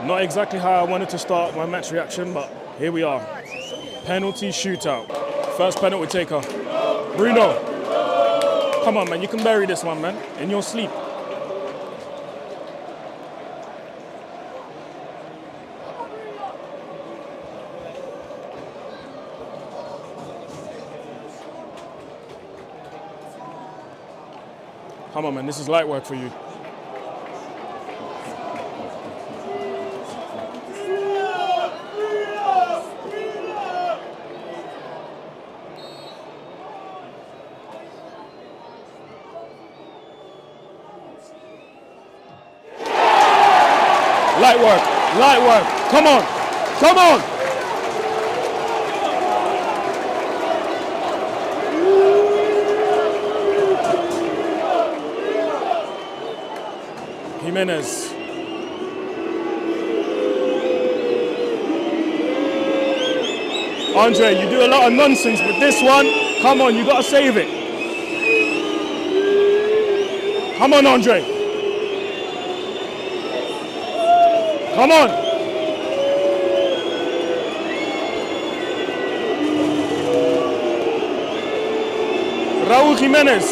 Not exactly how I wanted to start my match reaction, but here we are. Penalty shootout. First penalty taker. Bruno. Come on, man. You can bury this one, man. In your sleep. Come on, man. This is light work for you. Light work, light work. Come on, come on. Jimenez. Andre, you do a lot of nonsense, but this one, come on, you gotta save it. Come on, Andre. Come on. Raúl Jiménez.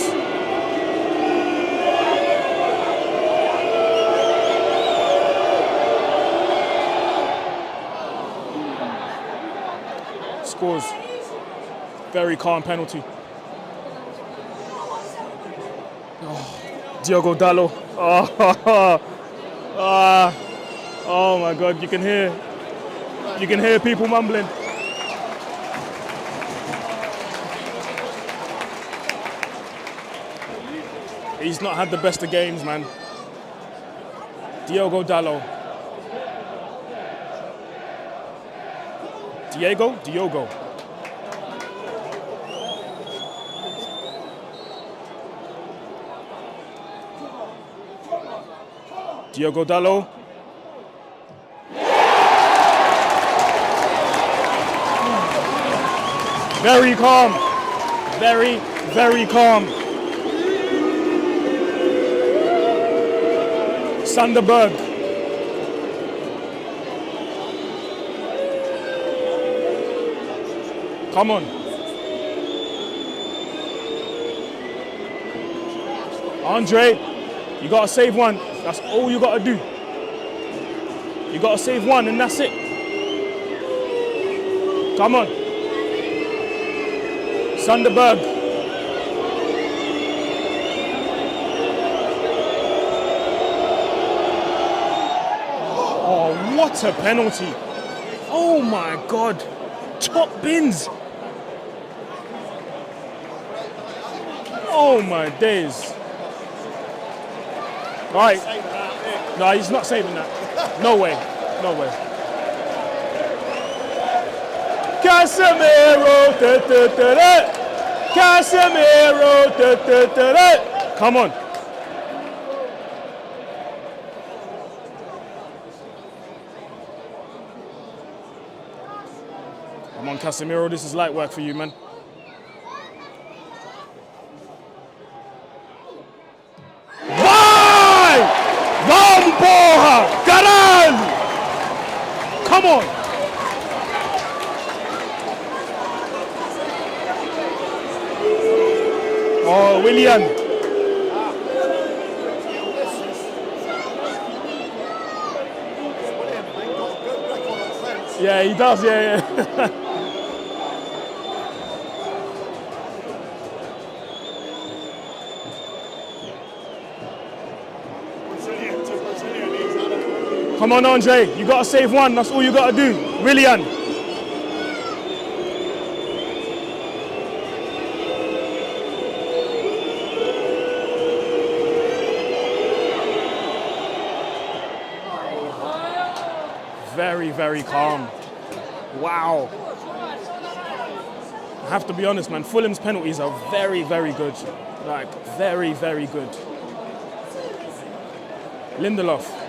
Scores. Very calm penalty. Oh, Diogo Dalot. Oh my God, you can hear people mumbling. He's not had the best of games, man. Diogo Dalot. Diogo. Diogo Dalot. Very calm. Very, very calm. Sanderberg. Come on. Andre, you gotta save one. That's all you gotta do. You gotta save one and that's it. Come on. Sanderberg. Oh, what a penalty. Oh my God. Top bins. Oh my days. Right. No, he's not saving that. No way. No way. Casemiro. Casemiro. Come on. Come on, Casemiro. This is light work for you, man. Porra! Caralho! Come on! Oh, Willian. Yeah, he does, yeah. Come on, Andre, you gotta save one, that's all you gotta do. Willian. Very, very calm. Wow. I have to be honest, man, Fulham's penalties are very, very good. Like, very, very good. Lindelof.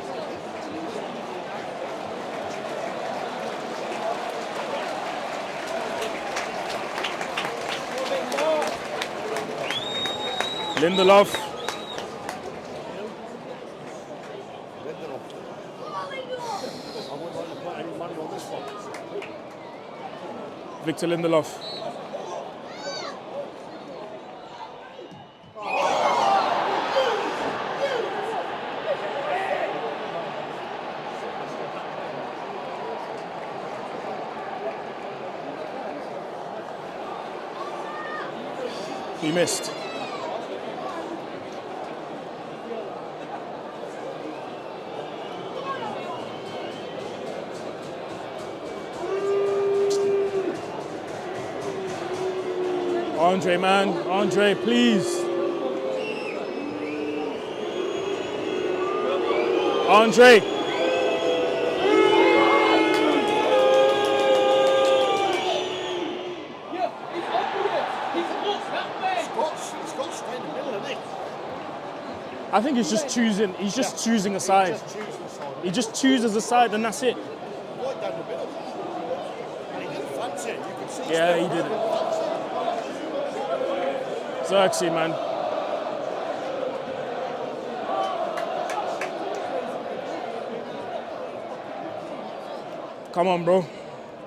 Lindelof. Victor Lindelof. He missed. Andre, man. Andre, please. Andre. I think he's just choosing. He's just choosing a side. He just chooses a side, and that's it. Yeah, he did it. Xerxes, man. Come on, bro.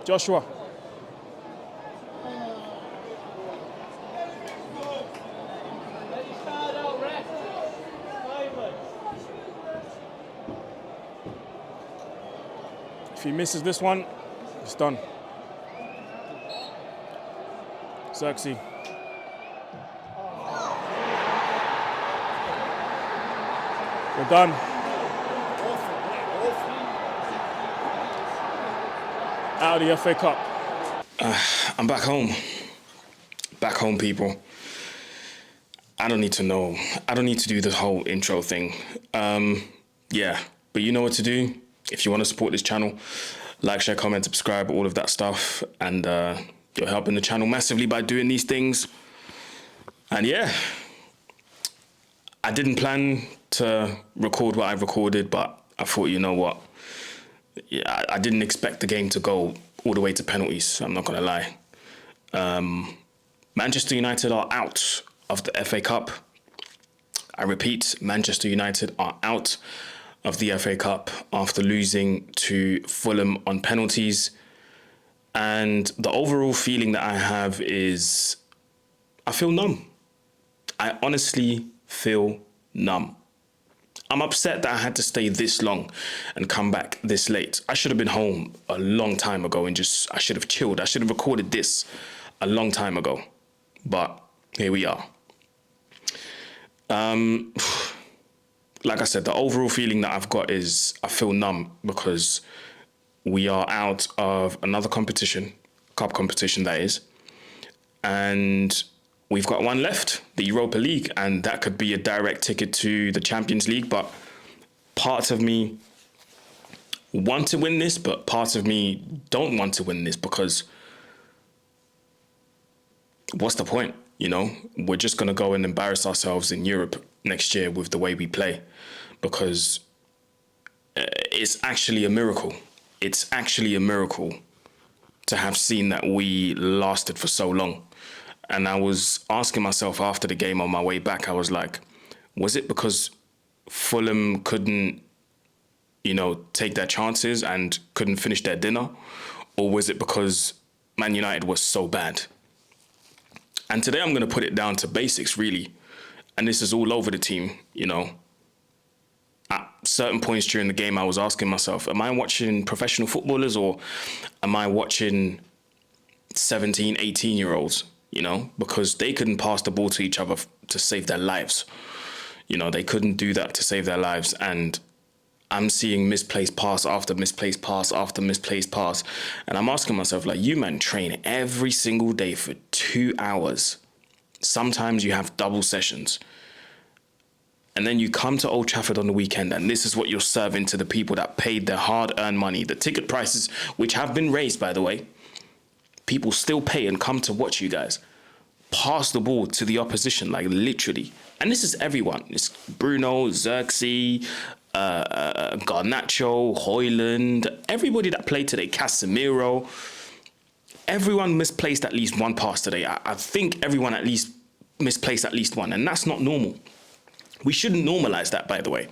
Joshua. If he misses this one, it's done. Xerxes. We're done. Out of the FA Cup. I'm back home. Back home, people. I don't need to know. I don't need to do this whole intro thing. Yeah, but you know what to do. If you want to support this channel, like, share, comment, subscribe, all of that stuff. And you're helping the channel massively by doing these things. And yeah, I didn't plan to record what I recorded, but I thought, you know what? Yeah, I didn't expect the game to go all the way to penalties. I'm not going to lie. Manchester United are out of the FA Cup. I repeat, Manchester United are out of the FA Cup after losing to Fulham on penalties. And the overall feeling that I have is I feel numb. I honestly feel numb. I'm upset that I had to stay this long and come back this late. I should have been home a long time ago and I should have chilled. I should have recorded this a long time ago. But here we are. Like I said, the overall feeling that I've got is I feel numb because we are out of another competition, cup competition that is, and we've got one left, the Europa League, and that could be a direct ticket to the Champions League. But part of me want to win this, but part of me don't want to win this because what's the point? You know, we're just going to go and embarrass ourselves in Europe next year with the way we play because it's actually a miracle. It's actually a miracle to have seen that we lasted for so long. And I was asking myself after the game on my way back, I was like, was it because Fulham couldn't, take their chances and couldn't finish their dinner? Or was it because Man United was so bad? And today I'm going to put it down to basics, really. And this is all over the team, At certain points during the game, I was asking myself, am I watching professional footballers or am I watching 17, 18-year-olds? Because they couldn't pass the ball to each other to save their lives. They couldn't do that to save their lives. And I'm seeing misplaced pass after misplaced pass after misplaced pass. And I'm asking myself, you man train every single day for 2 hours. Sometimes you have double sessions. And then you come to Old Trafford on the weekend and this is what you're serving to the people that paid their hard-earned money. The ticket prices, which have been raised, by the way. People still pay and come to watch you guys pass the ball to the opposition, literally. And this is everyone. It's Bruno, Xerxes, Garnacho, Højlund, everybody that played today, Casemiro. Everyone misplaced at least one pass today. I think everyone at least misplace at least one, and that's not normal. We shouldn't normalize that, by the way.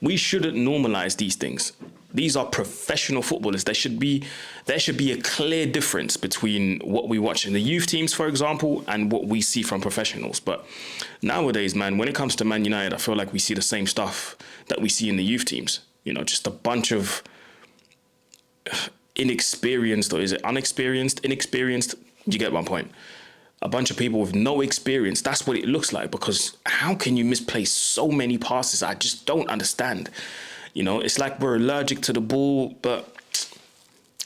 We shouldn't normalize these things. These are professional footballers. There should be a clear difference between what we watch in the youth teams, for example, and what we see from professionals. But nowadays, man, when it comes to Man United, I feel like we see the same stuff that we see in the youth teams. You know, just a bunch of inexperienced, or is it unexperienced? Inexperienced? You get my point. A bunch of people with no experience. That's what it looks like, because how can you misplace so many passes? I just don't understand. You know, it's like we're allergic to the ball, but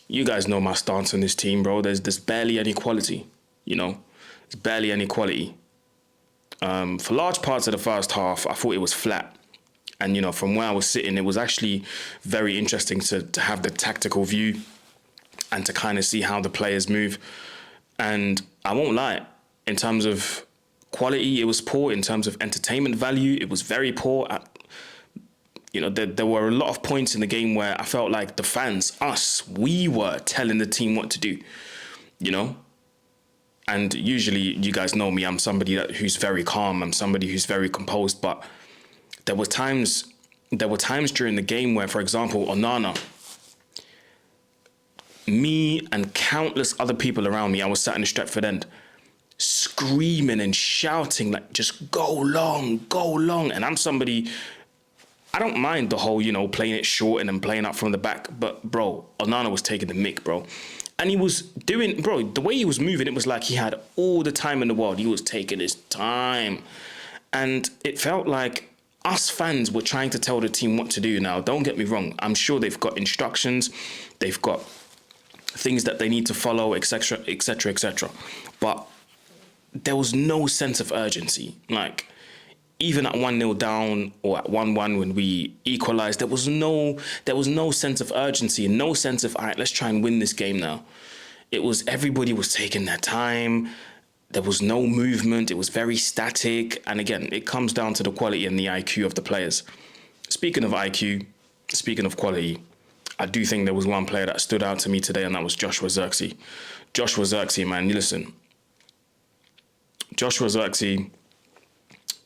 you guys know my stance on this team, bro. There's barely any quality, you know. There's barely any quality. For large parts of the first half, I thought it was flat. And, you know, from where I was sitting, it was actually very interesting to have the tactical view and to kind of see how the players move. And I won't lie, in terms of quality, it was poor. In terms of entertainment value, it was very poor. You know, there were a lot of points in the game where I felt like the fans, we were telling the team what to do, you know? And usually, you guys know me, I'm somebody who's very calm. I'm somebody who's very composed. But there were times during the game where, for example, Onana, me and countless other people around me, I was sat in the Stretford end, screaming and shouting, like, just go long. And I'm somebody, I don't mind the whole, you know, playing it short and then playing up from the back. But, bro, Onana was taking the mick, bro. And he was doing, bro, the way he was moving, it was like he had all the time in the world. He was taking his time. And it felt like us fans were trying to tell the team what to do. Now, don't get me wrong. I'm sure they've got instructions. They've got things that they need to follow, etc., etc., etc. But there was no sense of urgency. Like, even at 1-0 down or at 1-1 when we equalised, there was no sense of urgency and no sense of, all right, let's try and win this game now. It was, everybody was taking their time. There was no movement. It was very static. And again, it comes down to the quality and the IQ of the players. Speaking of IQ, speaking of quality, I do think there was one player that stood out to me today, and that was Joshua Zirkzee. Joshua Zirkzee, man, listen. Joshua Zirkzee,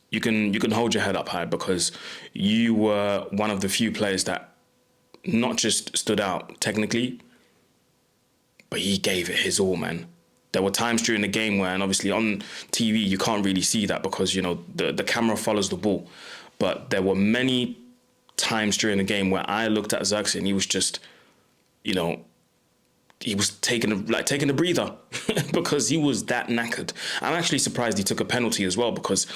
you can hold your head up high, because you were one of the few players that not just stood out technically, but he gave it his all, man. There were times during the game where, and obviously on TV, you can't really see that because, you know, the camera follows the ball. But there were many times during the game where I looked at Zirkzee and he was just, you know, he was taking a breather because he was that knackered. I'm actually surprised he took a penalty as well, because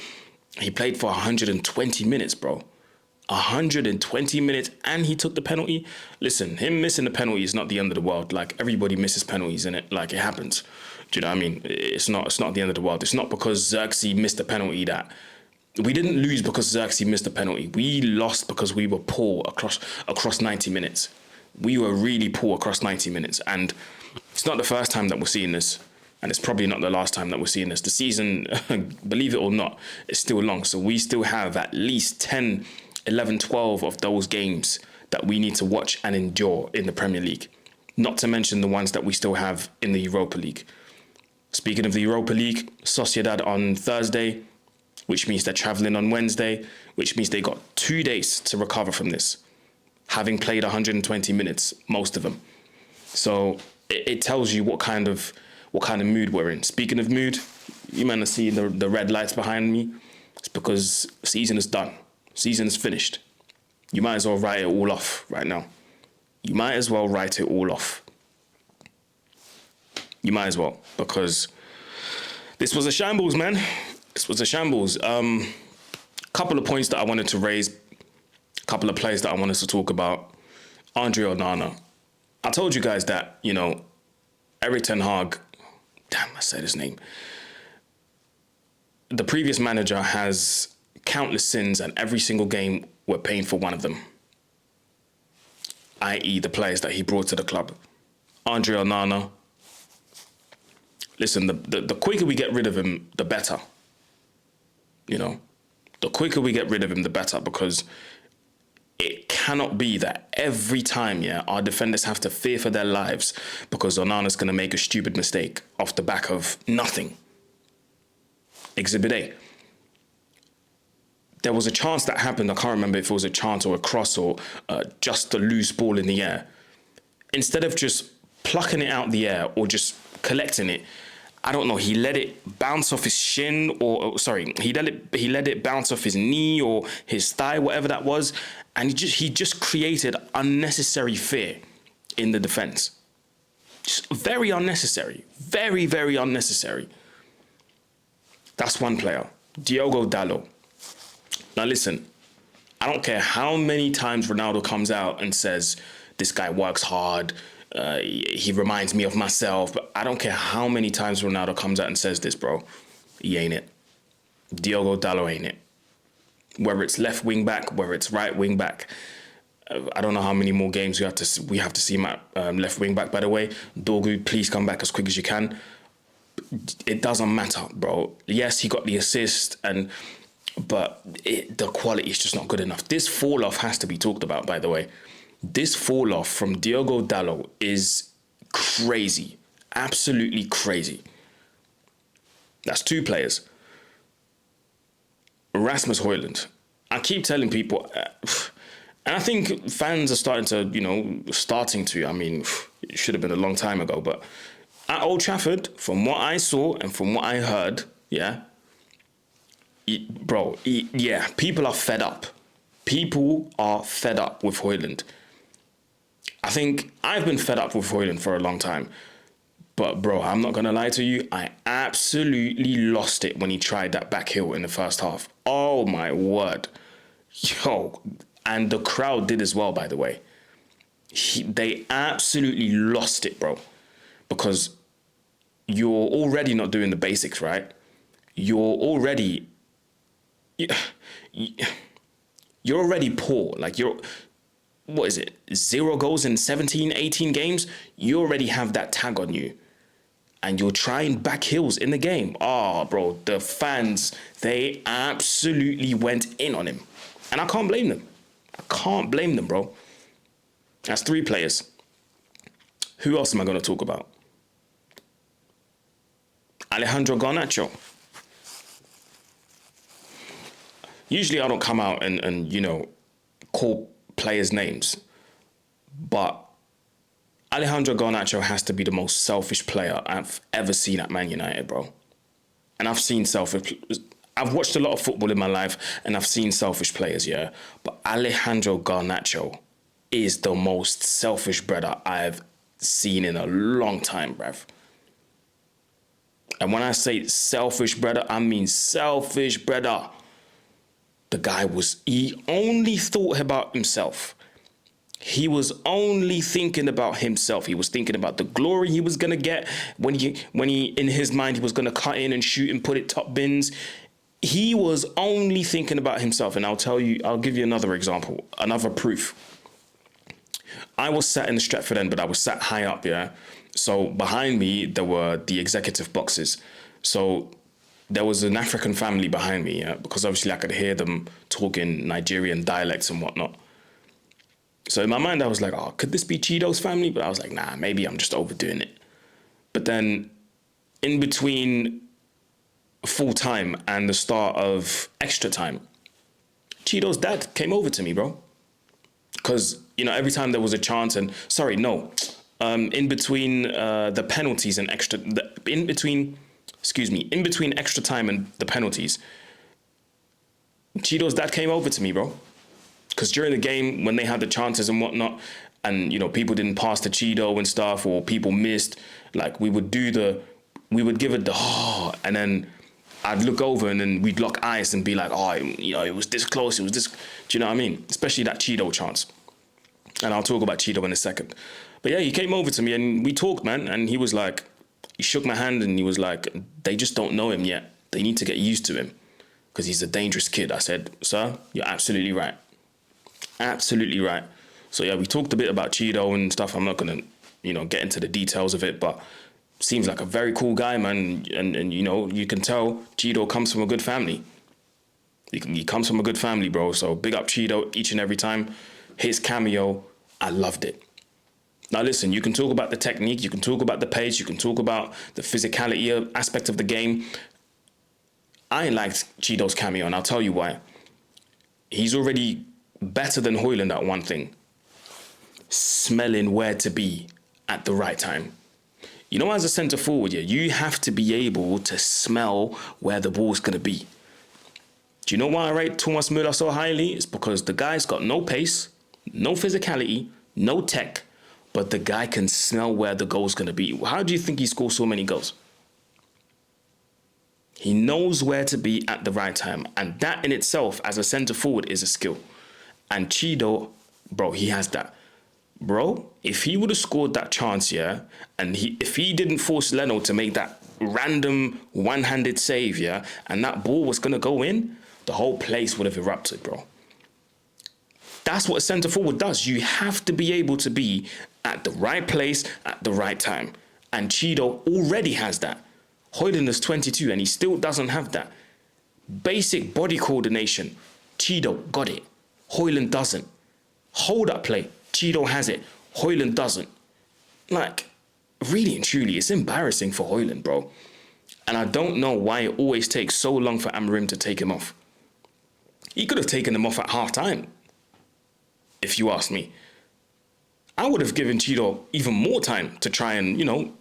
he played for 120 minutes, bro. 120 minutes, and he took the penalty. Listen, him missing the penalty is not the end of the world. Like, everybody misses penalties, innit? Like, it happens. Do you know what I mean? It's not the end of the world. It's not because Zirkzee missed a penalty that we didn't lose because Zirkzee missed a penalty. We lost because we were poor across 90 minutes. We were really poor across 90 minutes. And it's not the first time that we're seeing this. And it's probably not the last time that we're seeing this. The season, believe it or not, is still long. So we still have at least 10, 11, 12 of those games that we need to watch and endure in the Premier League. Not to mention the ones that we still have in the Europa League. Speaking of the Europa League, Sociedad on Thursday, which means they're travelling on Wednesday, which means they got 2 days to recover from this, having played 120 minutes, most of them. So it tells you what kind of mood we're in. Speaking of mood, you man are seeing the red lights behind me. It's because season is done. Season is finished. You might as well write it all off right now. You might as well write it all off. You might as well, because this was a shambles, man. This was a shambles. Couple of points that I wanted to raise. A couple of players that I wanted to talk about. Andre Onana. I told you guys that, you know, Erik ten Hag, damn, I said his name. The previous manager has countless sins, and every single game we're paying for one of them, i.e. the players that he brought to the club. Andre Onana, listen, the quicker we get rid of him, the better. You know, the quicker we get rid of him, the better, because it cannot be that every time, our defenders have to fear for their lives because Onana's going to make a stupid mistake off the back of nothing. Exhibit A. There was a chance that happened. I can't remember if it was a chance or a cross or just a loose ball in the air. Instead of just plucking it out the air or just collecting it, I don't know, he let it bounce off his shin he let it bounce off his knee or his thigh, whatever that was. And he just created unnecessary fear in the defense. Just very unnecessary. Very, very unnecessary. That's one player, Diogo Dalot. Now listen, I don't care how many times Ronaldo comes out and says, this guy works hard, he reminds me of myself, but I don't care how many times Ronaldo comes out and says this, bro. He ain't it. Diogo Dalot ain't it. Whether it's left wing back, whether it's right wing back, I don't know how many more games we have to see him at left wing back, by the way. Dorgu, please come back as quick as you can. It doesn't matter, bro. Yes, he got the assist, but the quality is just not good enough. This fall-off has to be talked about, by the way. This fall-off from Diogo Dalot is crazy. Absolutely crazy. That's two players. Rasmus Højlund. I keep telling people, and I think fans are starting to, I mean, it should have been a long time ago, but at Old Trafford, from what I saw and from what I heard, people are fed up. People are fed up with Højlund. I think I've been fed up with Højlund for a long time. But, bro, I'm not going to lie to you. I absolutely lost it when he tried that back heel in the first half. Oh, my word. Yo. And the crowd did as well, by the way. They absolutely lost it, bro. Because you're already not doing the basics, right? You're already poor. Like, what is it? 0 goals in 17, 18 games? You already have that tag on you. And you're trying back heels in the game. Oh, bro, the fans, they absolutely went in on him. And I can't blame them. I can't blame them, bro. That's 3 players. Who else am I going to talk about? Alejandro Garnacho. Usually I don't come out and call players' names. But Alejandro Garnacho has to be the most selfish player I've ever seen at Man United, bro. And I've watched a lot of football in my life and I've seen selfish players, yeah. But Alejandro Garnacho is the most selfish brother I've seen in a long time, bruv. And when I say selfish brother, I mean selfish brother. The guy he only thought about himself. He was only thinking about himself. He was thinking about the glory he was going to get when he, in his mind, he was going to cut in and shoot and put it top bins. He was only thinking about himself. And I'll give you another example, another proof. I was sat in the Stretford end, but I was sat high up, yeah? So behind me, there were the executive boxes. So there was an African family behind me, yeah? Because obviously I could hear them talking Nigerian dialects and whatnot. So in my mind, I was like, oh, could this be Cheeto's family? But I was like, nah, maybe I'm just overdoing it. But then in between full time and the start of extra time, Cheeto's dad came over to me, bro. Because, every time there was a chance in between the penalties and in between extra time and the penalties, Cheeto's dad came over to me, bro. Because during the game, when they had the chances and whatnot, and, people didn't pass to Cheeto and stuff, or people missed, like, we would give it and then I'd look over and then we'd lock eyes and be like, it was this close, it was this, do you know what I mean? Especially that Cheeto chance. And I'll talk about Cheeto in a second. But yeah, he came over to me and we talked, man, and he was like, he shook my hand and he was like, they just don't know him yet. They need to get used to him because he's a dangerous kid. I said, sir, you're absolutely right. Absolutely right. So yeah, we talked a bit about Cheeto and stuff. I'm not gonna, get into the details of it, but seems like a very cool guy, man. And you can tell Cheeto comes from a good family. He comes from a good family, bro. So big up Cheeto each and every time. His cameo, I loved it. Now listen, you can talk about the technique, you can talk about the pace, you can talk about the physicality aspect of the game. I liked Cheeto's cameo, and I'll tell you why. He's already better than Højlund at one thing. Smelling where to be at the right time. You know, as a centre forward, yeah, you have to be able to smell where the ball's going to be. Do you know why I rate Thomas Müller so highly? It's because the guy's got no pace, no physicality, no tech, but the guy can smell where the goal's going to be. How do you think he scores so many goals? He knows where to be at the right time. And that in itself, as a centre forward, is a skill. And Cheeto, bro, he has that. Bro, if he would have scored that chance, yeah, and if he didn't force Leno to make that random one-handed save, yeah, and that ball was going to go in, the whole place would have erupted, bro. That's what a centre forward does. You have to be able to be at the right place at the right time. And Cheeto already has that. Højlund is 22 and he still doesn't have that. Basic body coordination. Cheeto got it. Højlund doesn't. Hold up play. Cheeto has it. Højlund doesn't. Like, really and truly, it's embarrassing for Højlund, bro. And I don't know why it always takes so long for Amorim to take him off. He could have taken him off at half time, if you ask me. I would have given Cheeto even more time to try and,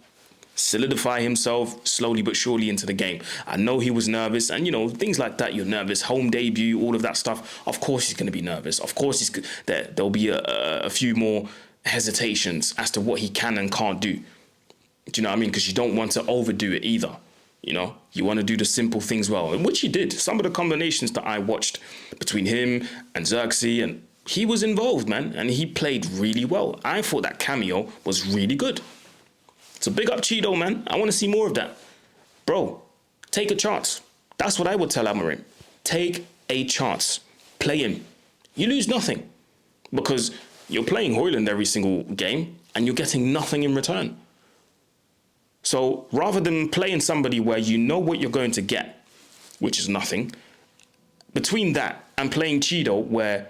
solidify himself slowly but surely into the game. I know he was nervous and, things like that. You're nervous, home debut, all of that stuff. Of course he's going to be nervous. Of course there'll be a few more hesitations as to what he can and can't do. Do you know what I mean? Because you don't want to overdo it either. You want to do the simple things well, which he did. Some of the combinations that I watched between him and Xerxes, and he was involved, man, and he played really well. I thought that cameo was really good. So big up Cheeto, man. I want to see more of that. Bro, take a chance. That's what I would tell Amorim. Take a chance. Play him. You lose nothing. Because you're playing Højlund every single game and you're getting nothing in return. So rather than playing somebody where you know what you're going to get, which is nothing, between that and playing Cheeto where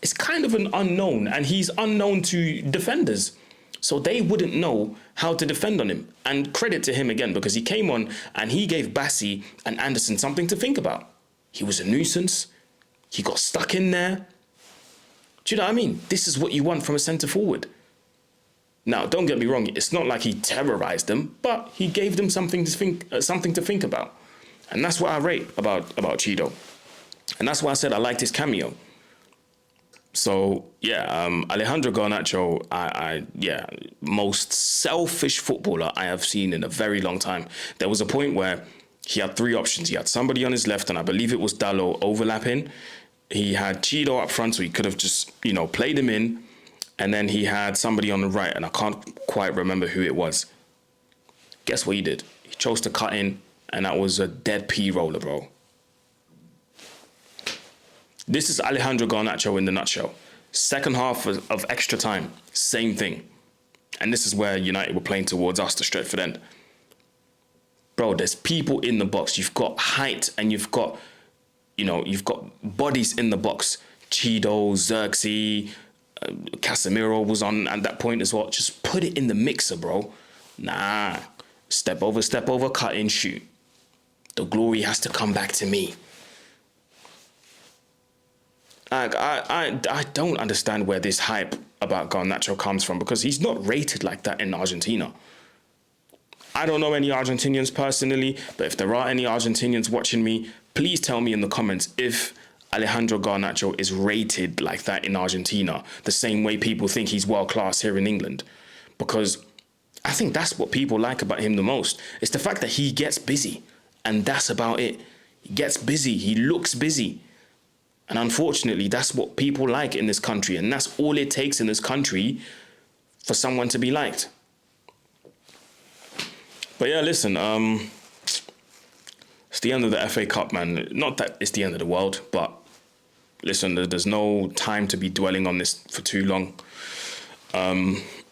it's kind of an unknown and he's unknown to defenders. So they wouldn't know how to defend on him. And credit to him again, because he came on and he gave Bassi and Anderson something to think about. He was a nuisance. He got stuck in there. Do you know what I mean? This is what you want from a centre forward. Now, don't get me wrong. It's not like he terrorized them, but he gave them something to think about. And that's what I rate about Cheeto. And that's why I said I liked his cameo. So, Alejandro Garnacho, most selfish footballer I have seen in a very long time. There was a point where he had three options. He had somebody on his left, and I believe it was Dalot overlapping. He had Cheeto up front, so he could have just, played him in. And then he had somebody on the right, and I can't quite remember who it was. Guess what he did? He chose to cut in, and that was a dead pea roller, bro. This is Alejandro Garnacho in the nutshell. Second half of extra time, same thing. And this is where United were playing towards us, the Stretford end. Bro, there's people in the box. You've got height and you've got bodies in the box. Cheeto, Xerxes, Casemiro was on at that point as well. Just put it in the mixer, bro. Nah. Step over, cut in, shoot. The glory has to come back to me. I don't understand where this hype about Garnacho comes from, because he's not rated like that in Argentina. I don't know any Argentinians personally, but if there are any Argentinians watching me, please tell me in the comments if Alejandro Garnacho is rated like that in Argentina, the same way people think he's world class here in England. Because I think that's what people like about him the most. It's the fact that he gets busy, and that's about it. He gets busy, he looks busy. And unfortunately, that's what people like in this country. And that's all it takes in this country for someone to be liked. But yeah, listen, it's the end of the FA Cup, man. Not that it's the end of the world, but listen, there's no time to be dwelling on this for too long.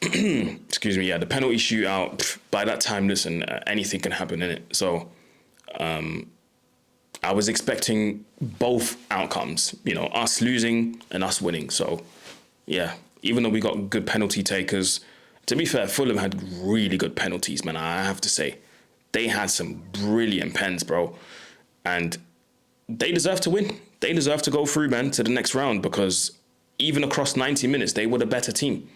Excuse me, the penalty shootout, by that time, listen, anything can happen in it. So, I was expecting both outcomes, us losing and us winning. So, yeah, even though we got good penalty takers, to be fair, Fulham had really good penalties, man, I have to say. They had some brilliant pens, bro. And they deserve to win. They deserve to go through, man, to the next round, because even across 90 minutes, they were the better team.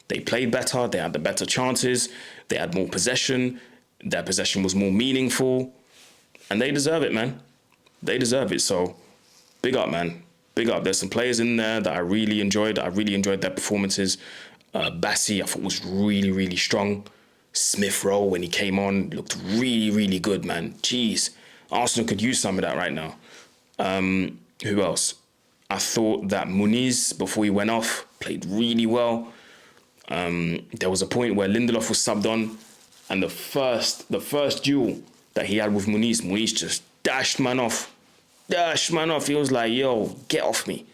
They played better. They had the better chances. They had more possession. Their possession was more meaningful. And they deserve it, man. They deserve it. So big up, man. Big up. There's some players in there that I really enjoyed. I really enjoyed their performances. Bassi, I thought, was really, really strong. Smith Rowe, when he came on, looked really, really good, man. Jeez. Arsenal could use some of that right now. Who else? I thought that Muniz, before he went off, played really well. There was a point where Lindelof was subbed on, and the first duel that he had with Muniz just dashed man off. He was like, yo, get off me.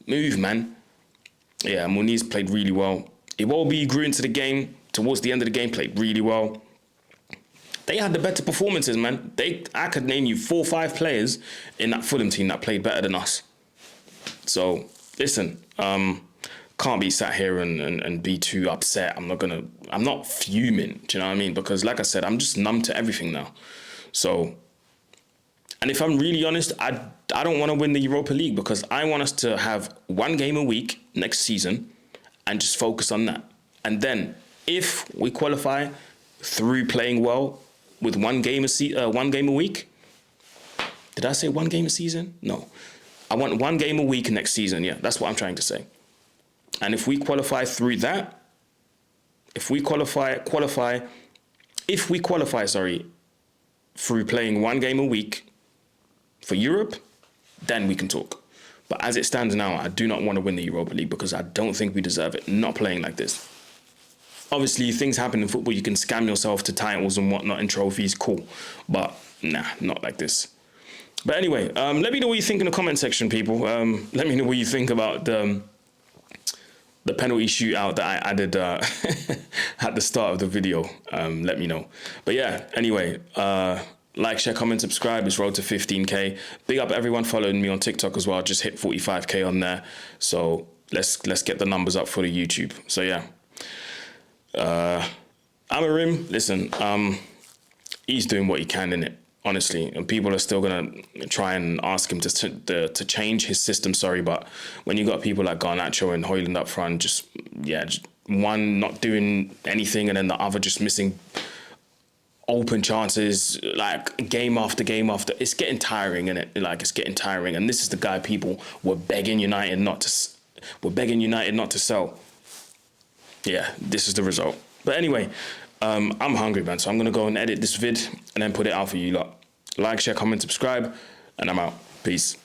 Move, man. Yeah, Muniz played really well. Iwobi grew into the game. Towards the end of the game, played really well. They had the better performances, man. I could name you 4 or 5 players in that Fulham team that played better than us. So, listen, can't be sat here and be too upset. I'm not fuming, do you know what I mean? Because like I said, I'm just numb to everything now. So, and if I'm really honest, I don't want to win the Europa League, because I want us to have 1 game a week next season and just focus on that. And then if we qualify through playing well with 1 game a week, did I say 1 game a season? No. I want 1 game a week next season. Yeah, that's what I'm trying to say. And if we qualify through that, if we qualify, through playing 1 game a week for Europe, then we can talk. But as it stands now, I do not want to win the Europa League, because I don't think we deserve it, not playing like this. Obviously, things happen in football. You can scam yourself to titles and whatnot and trophies, cool. But nah, not like this. But anyway, let me know what you think in the comment section, people. Let me know what you think about the penalty shootout that I added at the start of the video. Let me know. But yeah, anyway, like, share, comment, subscribe. It's road to 15K. Big up everyone following me on TikTok as well. Just hit 45K on there. So let's get the numbers up for the YouTube. So yeah. Amarim, listen, he's doing what he can in it, honestly, and people are still gonna try and ask him to change his system. But when you got people like Garnacho and Højlund up front, just one not doing anything, and then the other just missing open chances, like game after game after, it's getting tiring, innit? Like, it's getting tiring, and this is the guy people were begging United not to sell. Yeah, this is the result. But anyway, I'm hungry, man, so I'm going to go and edit this vid and then put it out for you lot. Like, share, comment, subscribe, and I'm out. Peace.